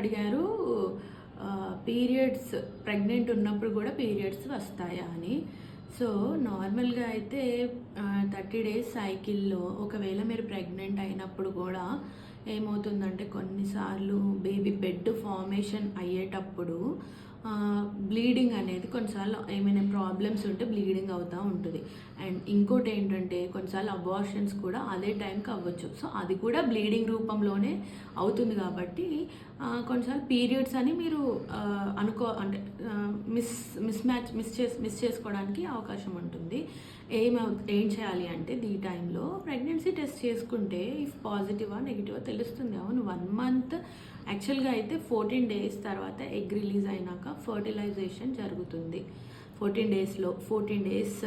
అడిగారు periods pregnant ఉన్నప్పుడు కూడా పీరియడ్స్ వస్తాయా అని. సో నార్మల్గా అయితే 30 డేస్ సైకిల్లో ఒకవేళ మీరు ప్రెగ్నెంట్ అయినప్పుడు కూడా ఏమవుతుందంటే కొన్నిసార్లు బేబీ బెడ్ ఫార్మేషన్ అయ్యేటప్పుడు బ్లీడింగ్ అనేది కొన్నిసార్లు ఏమైనా ప్రాబ్లమ్స్ ఉంటే బ్లీడింగ్ అవుతూ ఉంటుంది. అండ్ ఇంకోటి ఏంటంటే కొన్నిసార్లు అబార్షన్స్ కూడా అదే టైంకి అవ్వచ్చు. సో అది కూడా బ్లీడింగ్ రూపంలోనే అవుతుంది కాబట్టి కొన్నిసార్లు పీరియడ్స్ అని మీరు అంటే మిస్ చేసుకోవడానికి అవకాశం ఉంటుంది. ఏం చేయాలి అంటే ఈ టైంలో ప్రెగ్నెన్సీ టెస్ట్ చేసుకుంటే ఇఫ్ పాజిటివా నెగిటివా తెలుస్తుంది. అవును 1 month యాక్చువల్గా అయితే 14 days తర్వాత ఎగ్ రిలీజ్ అయినాక ఫర్టిలైజేషన్ జరుగుతుంది. 14 days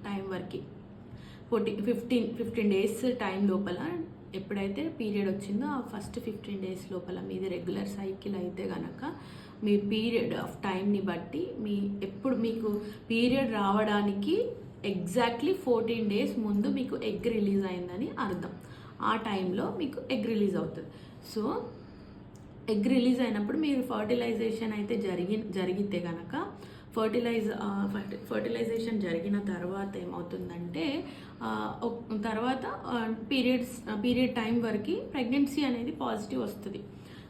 టైం వరకు 15 days టైం లోపల ఎప్పుడైతే పీరియడ్ వచ్చిందో ఆ ఫస్ట్ 15 days లోపల మీది రెగ్యులర్ సైకిల్ అయితే కనుక మీ పీరియడ్ ఆఫ్ టైంని బట్టి ఎప్పుడు మీకు పీరియడ్ రావడానికి ఎగ్జాక్ట్లీ 14 days ముందు మీకు ఎగ్ రిలీజ్ అయిందని అర్థం. ఆ టైంలో మీకు ఎగ్ రిలీజ్ అవుతుంది. సో ఎగ్ రిలీజ్ అయినప్పుడు మీరు ఫర్టిలైజేషన్ అయితే జరిగితే కనుక ఫర్టిలైజేషన్ జరిగిన తర్వాత ఏమవుతుందంటే తర్వాత పీరియడ్ టైం వరకు ప్రెగ్నెన్సీ అనేది పాజిటివ్ వస్తుంది.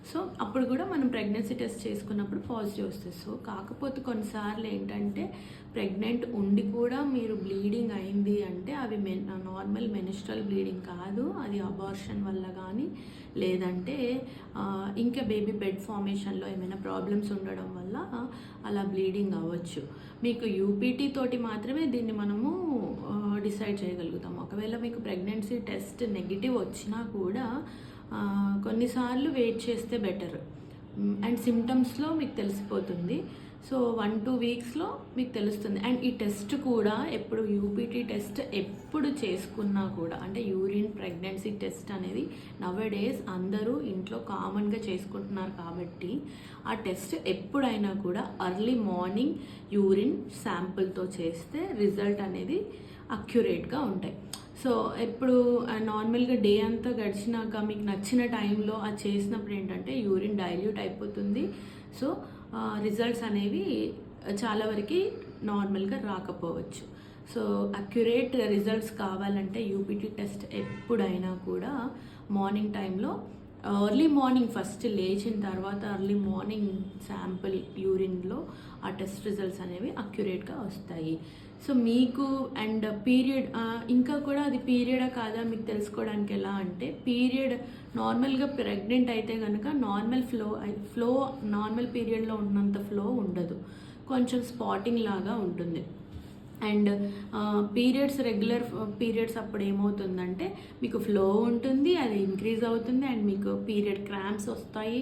సో అప్పుడు కూడా మనం ప్రెగ్నెన్సీ టెస్ట్ చేసుకున్నప్పుడు పాజిటివ్ వస్తుంది. సో కాకపోతే కొన్నిసార్లు ఏంటంటే ప్రెగ్నెంట్ ఉండి కూడా మీరు బ్లీడింగ్ అయింది అంటే అవి నార్మల్ మెనిస్ట్రల్ బ్లీడింగ్ కాదు, అది అబార్షన్ వల్ల కానీ లేదంటే ఇంకా బేబీ బెడ్ ఫార్మేషన్లో ఏమైనా ప్రాబ్లమ్స్ ఉండడం వల్ల అలా బ్లీడింగ్ అవ్వచ్చు. మీకు యూపీటీ తోటి మాత్రమే దీన్ని మనము డిసైడ్ చేయగలుగుతాము. ఒకవేళ మీకు ప్రెగ్నెన్సీ టెస్ట్ నెగిటివ్ వచ్చినా కూడా కొన్నిసార్లు వెయిట్ చేస్తే బెటర్. అండ్ సిమ్టమ్స్లో మీకు తెలిసిపోతుంది. సో 1-2 weeksలో మీకు తెలుస్తుంది. అండ్ ఈ టెస్ట్ కూడా ఎప్పుడు యూపీటీ టెస్ట్ ఎప్పుడు చేసుకున్నా కూడా అంటే యూరిన్ ప్రెగ్నెన్సీ టెస్ట్ అనేది నవడేస్ అందరూ ఇంట్లో కామన్గా చేసుకుంటున్నారు కాబట్టి ఆ టెస్ట్ ఎప్పుడైనా కూడా ఎర్లీ మార్నింగ్ యూరిన్ శాంపుల్తో చేస్తే రిజల్ట్ అనేది అక్యురేట్గా ఉంటాయి. సో ఎప్పుడు నార్మల్గా డే అంతా గడిచినాక మీకు నచ్చిన టైంలో అది చేసినప్పుడు ఏంటంటే యూరిన్ డైల్యూట్ అయిపోతుంది. సో రిజల్ట్స్ అనేవి చాలా వరకు నార్మల్గా రాకపోవచ్చు. సో అక్యురేట్ రిజల్ట్స్ కావాలంటే యూపీటీ టెస్ట్ ఎప్పుడైనా కూడా మార్నింగ్ టైంలో ఎర్లీ మార్నింగ్ ఫస్ట్ లేచిన తర్వాత ఎర్లీ మార్నింగ్ శాంపుల్ యూరిన్లో ఆ టెస్ట్ రిజల్ట్స్ అనేవి అక్యురేట్గా వస్తాయి. సో మీకు అండ్ పీరియడ్ ఇంకా కూడా అది పీరియడా కాదా మీకు తెలుసుకోవడానికి ఎలా అంటే పీరియడ్ నార్మల్గా ప్రెగ్నెంట్ అయితే కనుక నార్మల్ పీరియడ్లో ఉన్నంత ఫ్లో ఉండదు, కొంచెం స్పాటింగ్ లాగా ఉంటుంది. అండ్ రెగ్యులర్ పీరియడ్స్ అప్పుడు ఏమవుతుందంటే మీకు ఫ్లో ఉంటుంది, అది ఇంక్రీజ్ అవుతుంది అండ్ మీకు పీరియడ్ క్రాంప్స్ వస్తాయి.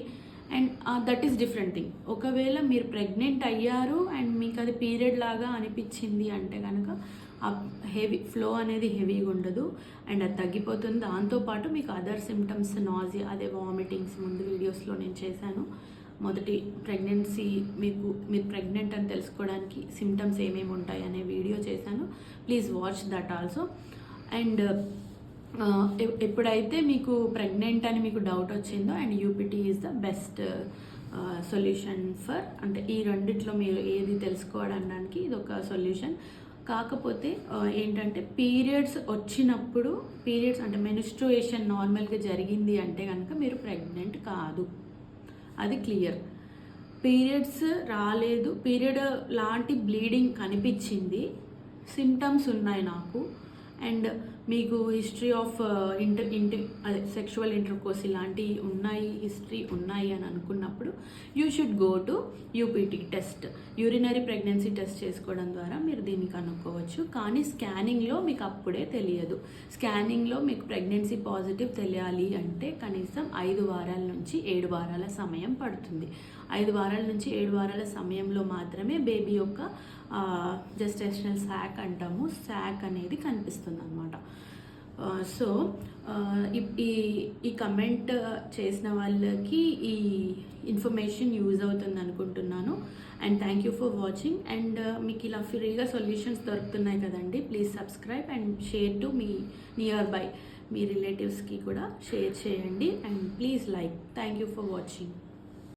And that is different thing. ఒకవేళ మీరు ప్రెగ్నెంట్ అయ్యారు అండ్ మీకు అది పీరియడ్ లాగా అనిపించింది అంటే కనుక హెవీ ఫ్లో అనేది హెవీగా ఉండదు అండ్ అది తగ్గిపోతుంది. దాంతోపాటు మీకు అదర్ సిమ్టమ్స్ నాజియా, అదే వామిటింగ్స్ ముందు వీడియోస్లో నేను చేశాను. మొదటి ప్రెగ్నెన్సీ మీరు ప్రెగ్నెంట్ అని తెలుసుకోవడానికి సిమ్టమ్స్ ఏమేమి ఉంటాయి అనే వీడియో చేశాను. Please watch that also. And ఎప్పుడైతే మీకు ప్రెగ్నెంట్ అని మీకు డౌట్ వచ్చిందో and UPT is the best solution for అంటే ఈ రెండిట్లో మీరు ఏది తెలుసుకోవడానికి ఇది ఒక సొల్యూషన్. కాకపోతే ఏంటంటే పీరియడ్స్ వచ్చినప్పుడు అంటే మెన్స్ట్రుయేషన్ నార్మల్గా జరిగింది అంటే కనుక మీరు ప్రెగ్నెంట్ కాదు, అది క్లియర్. పీరియడ్స్ రాలేదు, పీరియడ్ లాంటి బ్లీడింగ్ కనిపించింది, సిమ్టమ్స్ ఉన్నాయి నాకు అండ్ మీకు హిస్టరీ ఆఫ్ అదే సెక్షువల్ ఇంటర్కోర్స్ ఇలాంటివి హిస్టరీ ఉన్నాయి అని అనుకున్నప్పుడు you should go to UPT test, urinary pregnancy test చేసుకోవడం ద్వారా మీరు దీన్ని కనుక్కోవచ్చు. కానీ స్కానింగ్లో మీకు అప్పుడే తెలియదు. స్కానింగ్లో మీకు ప్రెగ్నెన్సీ పాజిటివ్ తెలియాలి అంటే కనీసం 5 వారాల నుంచి 7 వారాల సమయం పడుతుంది. 5 వారాల నుంచి 7 వారాల సమయంలో మాత్రమే బేబీ యొక్క జెస్టేషనల్ శాక్ అంటాము, శాక్ అనేది కనిపిస్తుంది అన్నమాట. సో ఈ కమెంట్ చేసిన వాళ్ళకి ఈ ఇన్ఫర్మేషన్ యూజ్ అవుతుంది అనుకుంటున్నాను. And thank you for watching. And మీకు ఇలా ఫ్రీగా సొల్యూషన్స్ దొరుకుతున్నాయి కదండి, please subscribe and share to మీ నియర్ బై మీ రిలేటివ్స్కి కూడా షేర్ చేయండి. And please like. Thank you for watching.